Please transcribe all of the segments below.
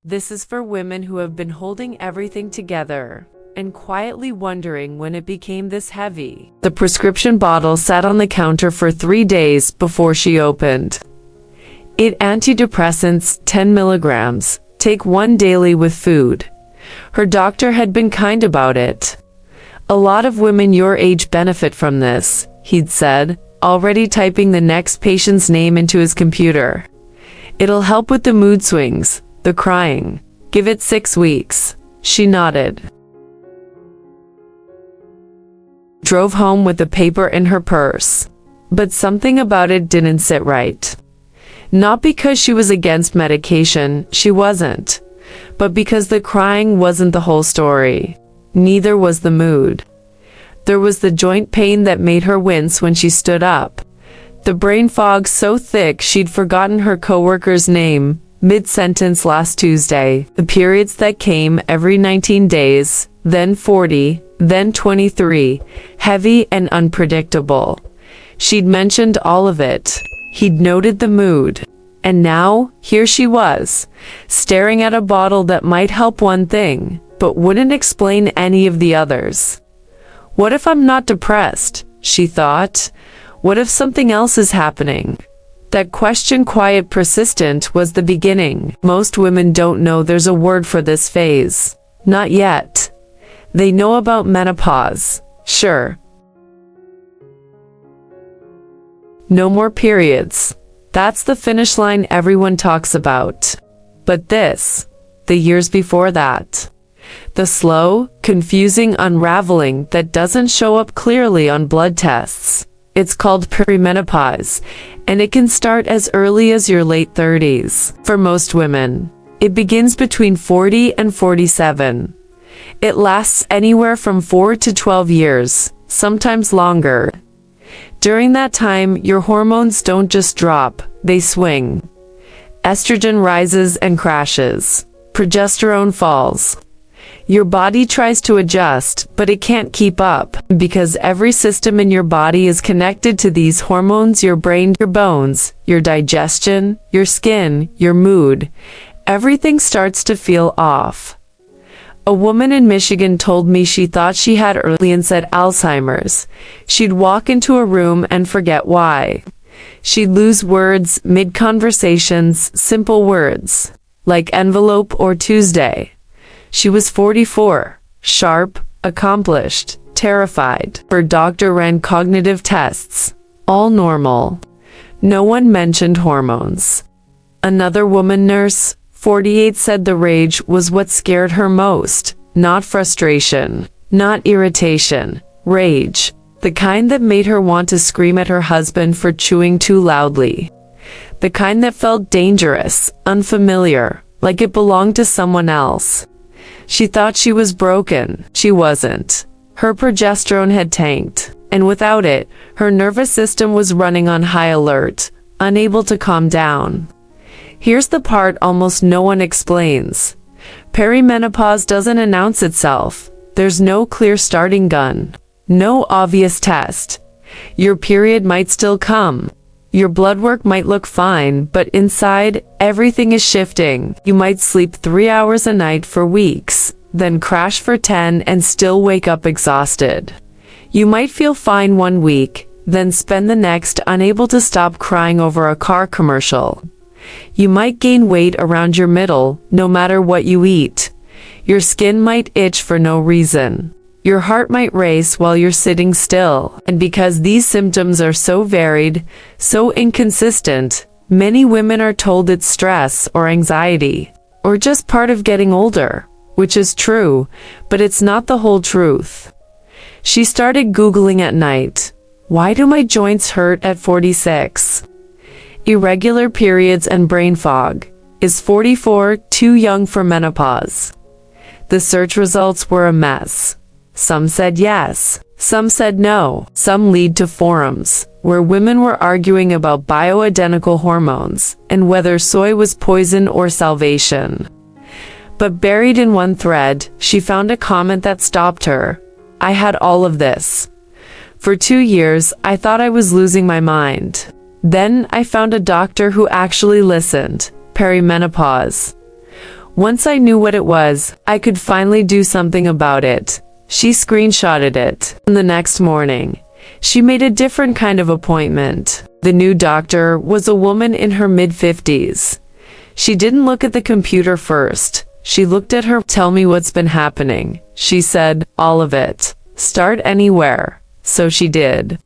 This is for women who have been holding everything together and quietly wondering when it became this heavy. The prescription bottle sat on the counter for 3 days before she opened it. Antidepressants, 10 milligrams. Take 1 daily with food. Her doctor had been kind about it. A lot of women your age benefit from this, he'd said, already typing the next patient's name into his computer. It'll help with the mood swings, the crying. Give it 6 weeks. She nodded. Drove home with the paper in her purse. But something about it didn't sit right. Not because she was against medication, she wasn't. But because the crying wasn't the whole story. Neither was the mood. There was the joint pain that made her wince when she stood up. The brain fog so thick she'd forgotten her coworker's name, mid-sentence last Tuesday. The periods that came every 19 days, then 40, then 23, heavy and unpredictable. She'd mentioned all of it. He'd noted the mood. And now, here she was, staring at a bottle that might help one thing, but wouldn't explain any of the others. What if I'm not depressed? She thought. What if something else is happening? That question, quiet, persistent, was the beginning. Most women don't know there's a word for this phase. Not yet. They know about menopause, sure. No more periods. That's the finish line everyone talks about. But this, the years before that. The slow, confusing unraveling that doesn't show up clearly on blood tests. It's called perimenopause, and it can start as early as your late 30s. For most women, it begins between 40 and 47. It lasts anywhere from 4 to 12 years, sometimes longer. During that time, your hormones don't just drop, they swing. Estrogen rises and crashes. Progesterone falls. Your body tries to adjust, but it can't keep up, because every system in your body is connected to these hormones: your brain, your bones, your digestion, your skin, your mood. Everything starts to feel off. A woman in Michigan told me she thought she had early onset Alzheimer's. She'd walk into a room and forget why. She'd lose words mid-conversations, simple words, like envelope or Tuesday. She was 44, sharp, accomplished, terrified. Her doctor ran cognitive tests, all normal. No one mentioned hormones. Another woman nurse, 48, said the rage was what scared her most, not frustration, not irritation, rage, the kind that made her want to scream at her husband for chewing too loudly, the kind that felt dangerous, unfamiliar, like it belonged to someone else. She thought she was broken. She wasn't. Her progesterone had tanked, and without it, her nervous system was running on high alert, unable to calm down. Here's the part almost no one explains. Perimenopause doesn't announce itself. There's no clear starting gun. No obvious test. Your period might still come. Your blood work might look fine, but inside, everything is shifting. You might sleep 3 hours a night for weeks, then crash for 10 and still wake up exhausted. You might feel fine 1 week, then spend the next unable to stop crying over a car commercial. You might gain weight around your middle, no matter what you eat. Your skin might itch for no reason. Your heart might race while you're sitting still. And because these symptoms are so varied, so inconsistent, many women are told it's stress or anxiety, or just part of getting older, which is true, but it's not the whole truth. She started Googling at night. Why do my joints hurt at 46? Irregular periods and brain fog. Is 44 too young for menopause? The search results were a mess. Some said yes, some said no. Some lead to forums, where women were arguing about bioidentical hormones, and whether soy was poison or salvation. But buried in one thread, she found a comment that stopped her. I had all of this. For 2 years, I thought I was losing my mind. Then I found a doctor who actually listened. Perimenopause. Once I knew what it was, I could finally do something about it. She screenshotted it. The next morning, she made a different kind of appointment. The new doctor was a woman in her mid-50s. She didn't look at the computer first. She looked at her. Tell me what's been happening. She said, all of it. Start anywhere. So she did.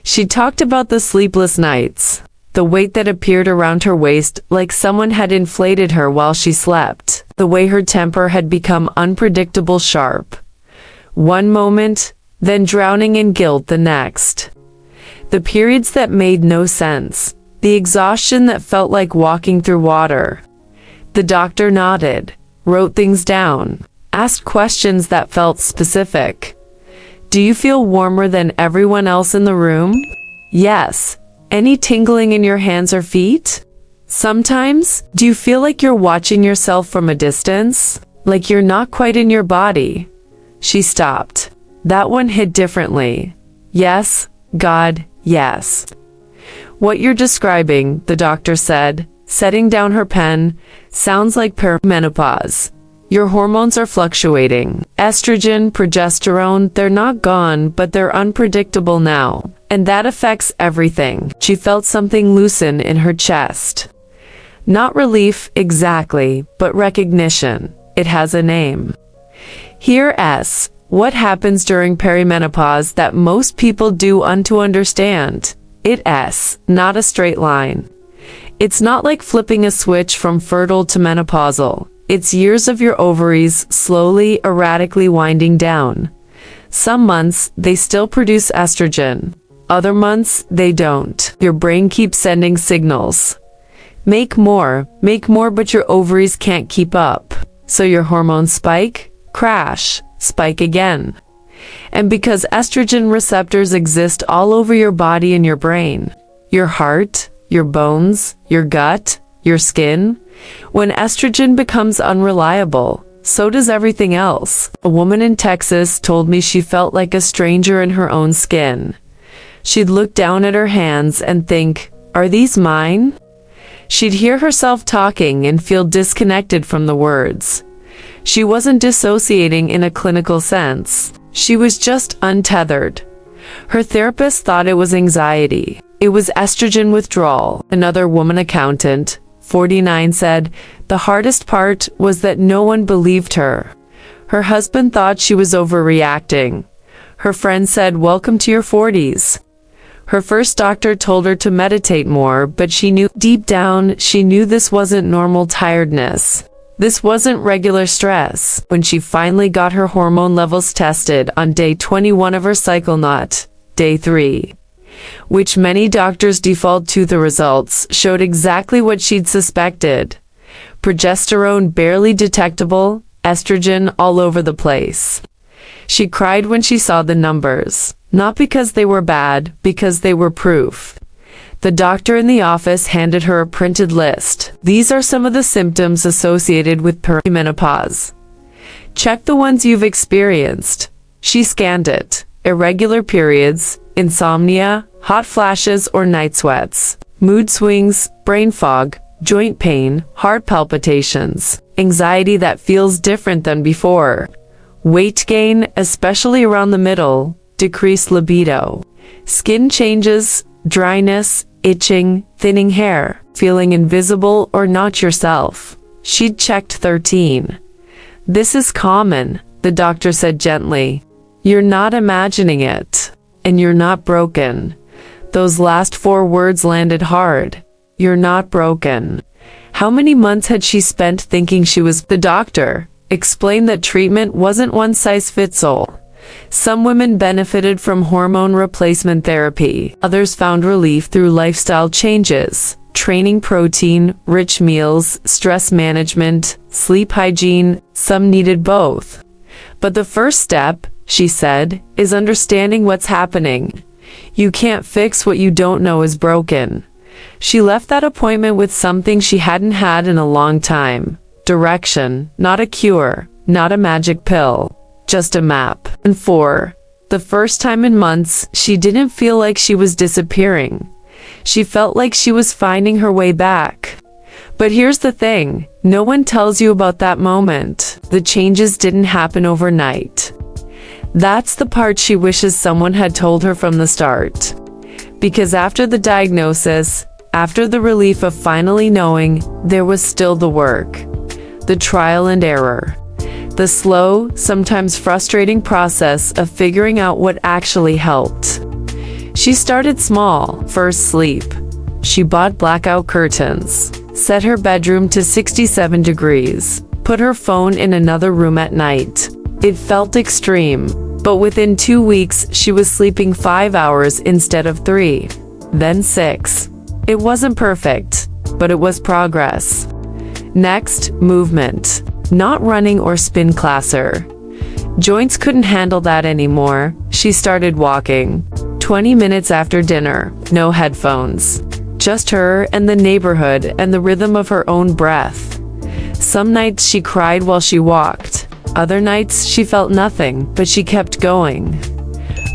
She talked about the sleepless nights, the weight that appeared around her waist like someone had inflated her while she slept, the way her temper had become unpredictable sharp. One moment, then drowning in guilt the next. The periods that made no sense, the exhaustion that felt like walking through water. The doctor nodded, wrote things down, asked questions that felt specific. Do you feel warmer than everyone else in the room? Yes. Any tingling in your hands or feet? Sometimes, do you feel like you're watching yourself from a distance? Like you're not quite in your body? She stopped. That one hit differently. Yes, God, yes. What you're describing, the doctor said, setting down her pen, sounds like perimenopause. Your hormones are fluctuating. Estrogen, progesterone, they're not gone, but they're unpredictable now. And that affects everything. She felt something loosen in her chest. Not relief, exactly, but recognition. It has a name. Here S. What happens during perimenopause that most people do to understand? It S. Not a straight line. It's not like flipping a switch from fertile to menopausal. It's years of your ovaries slowly, erratically winding down. Some months, they still produce estrogen. Other months, they don't. Your brain keeps sending signals. Make more, but your ovaries can't keep up. So your hormones spike, crash, spike again. And because estrogen receptors exist all over your body and your brain, your heart, your bones, your gut, your skin, when estrogen becomes unreliable, so does everything else. A woman in Texas told me she felt like a stranger in her own skin. She'd look down at her hands and think, are these mine? She'd hear herself talking and feel disconnected from the words. She wasn't dissociating in a clinical sense. She was just untethered. Her therapist thought it was anxiety. It was estrogen withdrawal. Another woman accountant, 49, said the hardest part was that no one believed her. Her husband thought she was overreacting. Her friend said, welcome to your 40s. Her first doctor told her to meditate more, but she knew, deep down, she knew this wasn't normal tiredness. This wasn't regular stress. When she finally got her hormone levels tested on day 21 of her cycle, not day 3, which many doctors default to, the results showed exactly what she'd suspected. Progesterone barely detectable, estrogen all over the place. She cried when she saw the numbers, not because they were bad, because they were proof. The doctor in the office handed her a printed list. These are some of the symptoms associated with perimenopause. Check the ones you've experienced. She scanned it. Irregular periods, insomnia, hot flashes or night sweats, mood swings, brain fog, joint pain, heart palpitations, anxiety that feels different than before, weight gain, especially around the middle, decreased libido, skin changes, dryness, itching, thinning hair, feeling invisible or not yourself. She'd checked 13. This is common, the doctor said gently. You're not imagining it. And you're not broken. Those last 4 words landed hard. You're not broken. How many months had she spent thinking she was? The doctor explained that treatment wasn't one size fits all. Some women benefited from hormone replacement therapy. Others found relief through lifestyle changes, training protein, rich meals, stress management, sleep hygiene. Some needed both. But the first step, she said, is understanding what's happening. You can't fix what you don't know is broken. She left that appointment with something she hadn't had in a long time. Direction, not a cure, not a magic pill, just a map. And 4. The first time in months, she didn't feel like she was disappearing. She felt like she was finding her way back. But here's the thing, no one tells you about that moment. The changes didn't happen overnight. That's the part she wishes someone had told her from the start. Because after the diagnosis, after the relief of finally knowing, there was still the work. The trial and error. The slow, sometimes frustrating process of figuring out what actually helped. She started small. First, sleep. She bought blackout curtains, set her bedroom to 67 degrees, put her phone in another room at night. It felt extreme, but within 2 weeks she was sleeping 5 hours instead of 3, then 6. It wasn't perfect, but it was progress. Next, movement. Not running or spin classer. Joints couldn't handle that anymore. She started walking. 20 minutes after dinner, no headphones. Just her and the neighborhood and the rhythm of her own breath. Some nights she cried while she walked. Other nights she felt nothing, but she kept going.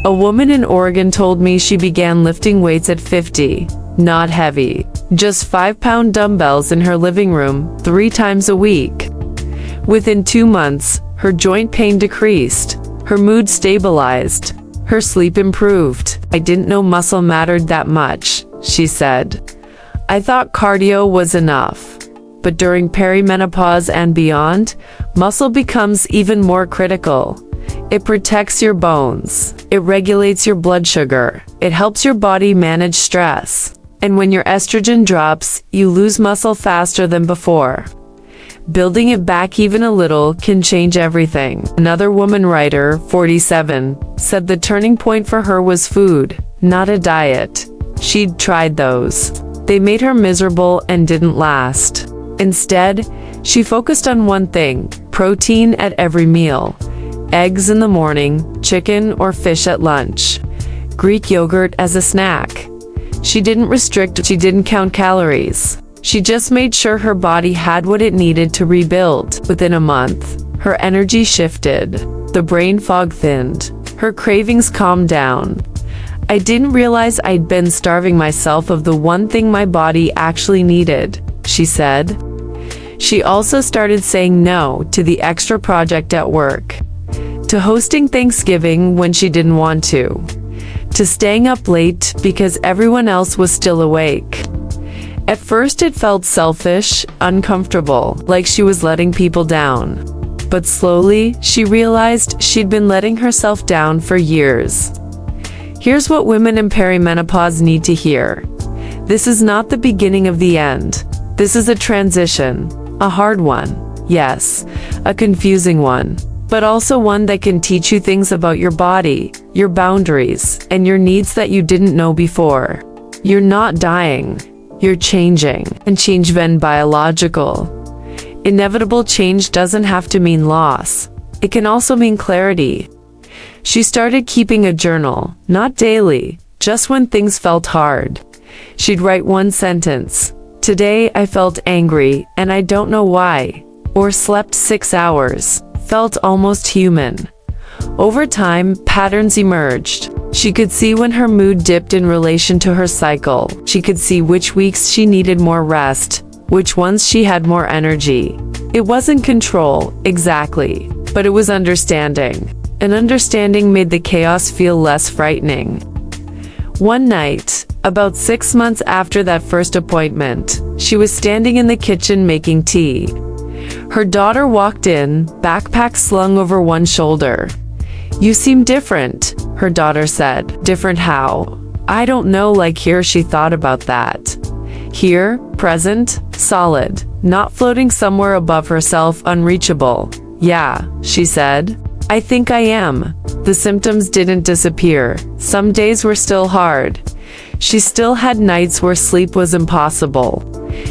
A woman in Oregon told me she began lifting weights at 50. Not heavy. Just 5-pound dumbbells in her living room 3 times a week. Within 2 months, her joint pain decreased. Her mood stabilized. Her sleep improved. I didn't know muscle mattered that much, she said. I thought cardio was enough. But during perimenopause and beyond, muscle becomes even more critical. It protects your bones. It regulates your blood sugar. It helps your body manage stress. And when your estrogen drops, you lose muscle faster than before. Building it back even a little can change everything. Another woman writer, 47, said the turning point for her was food, not a diet. She'd tried those. They made her miserable and didn't last. Instead, she focused on one thing: protein at every meal. Eggs in the morning, chicken or fish at lunch. Greek yogurt as a snack. She didn't restrict, she didn't count calories. She just made sure her body had what it needed to rebuild. Within a month, her energy shifted. The brain fog thinned. Her cravings calmed down. I didn't realize I'd been starving myself of the one thing my body actually needed, she said. She also started saying no to the extra project at work, to hosting Thanksgiving when she didn't want to staying up late because everyone else was still awake. At first it felt selfish, uncomfortable, like she was letting people down. But slowly, she realized she'd been letting herself down for years. Here's what women in perimenopause need to hear. This is not the beginning of the end. This is a transition. A hard one, yes. A confusing one. But also one that can teach you things about your body, your boundaries, and your needs that you didn't know before. You're not dying. You're changing. And change been biological. Inevitable change doesn't have to mean loss. It can also mean clarity. She started keeping a journal, not daily, just when things felt hard. She'd write one sentence. Today I felt angry, and I don't know why. Or slept 6 hours. Felt almost human. Over time, patterns emerged. She could see when her mood dipped in relation to her cycle. She could see which weeks she needed more rest, which ones she had more energy. It wasn't control, exactly, but it was understanding. And understanding made the chaos feel less frightening. One night, about 6 months after that first appointment, she was standing in the kitchen making tea. Her daughter walked in, backpack slung over one shoulder. "You seem different," her daughter said. "Different how?" "I don't know, like here." She thought about that. Here, present, solid, not floating somewhere above herself, unreachable. "Yeah," she said. "I think I am." The symptoms didn't disappear. Some days were still hard. She still had nights where sleep was impossible.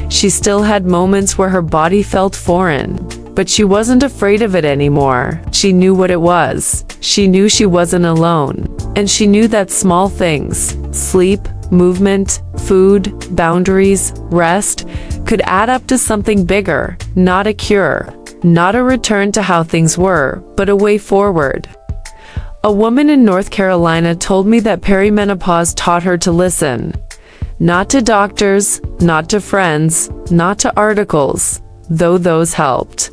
She still had moments where her body felt foreign. But she wasn't afraid of it anymore. She knew what it was. She knew she wasn't alone. And she knew that small things, sleep, movement, food, boundaries, rest, could add up to something bigger, not a cure, not a return to how things were, but a way forward. A woman in North Carolina told me that perimenopause taught her to listen. Not to doctors, not to friends, not to articles, though those helped,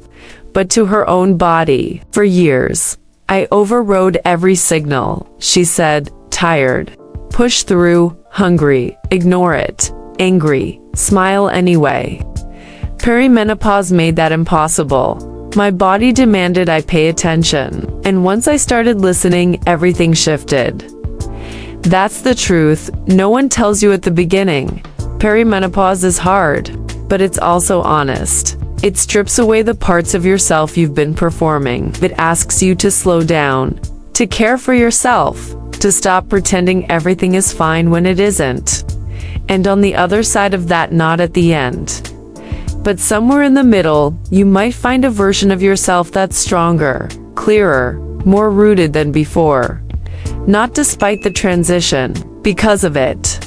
but to her own body. For years, I overrode every signal, she said, tired. Push through, hungry, ignore it, angry, smile anyway. Perimenopause made that impossible. My body demanded I pay attention, and once I started listening, everything shifted. That's the truth. No one tells you at the beginning. Perimenopause is hard, but it's also honest. It strips away the parts of yourself you've been performing. It asks you to slow down, to care for yourself, to stop pretending everything is fine when it isn't. And on the other side of that, not at the end, but somewhere in the middle, you might find a version of yourself that's stronger, clearer, more rooted than before. Not despite the transition, because of it.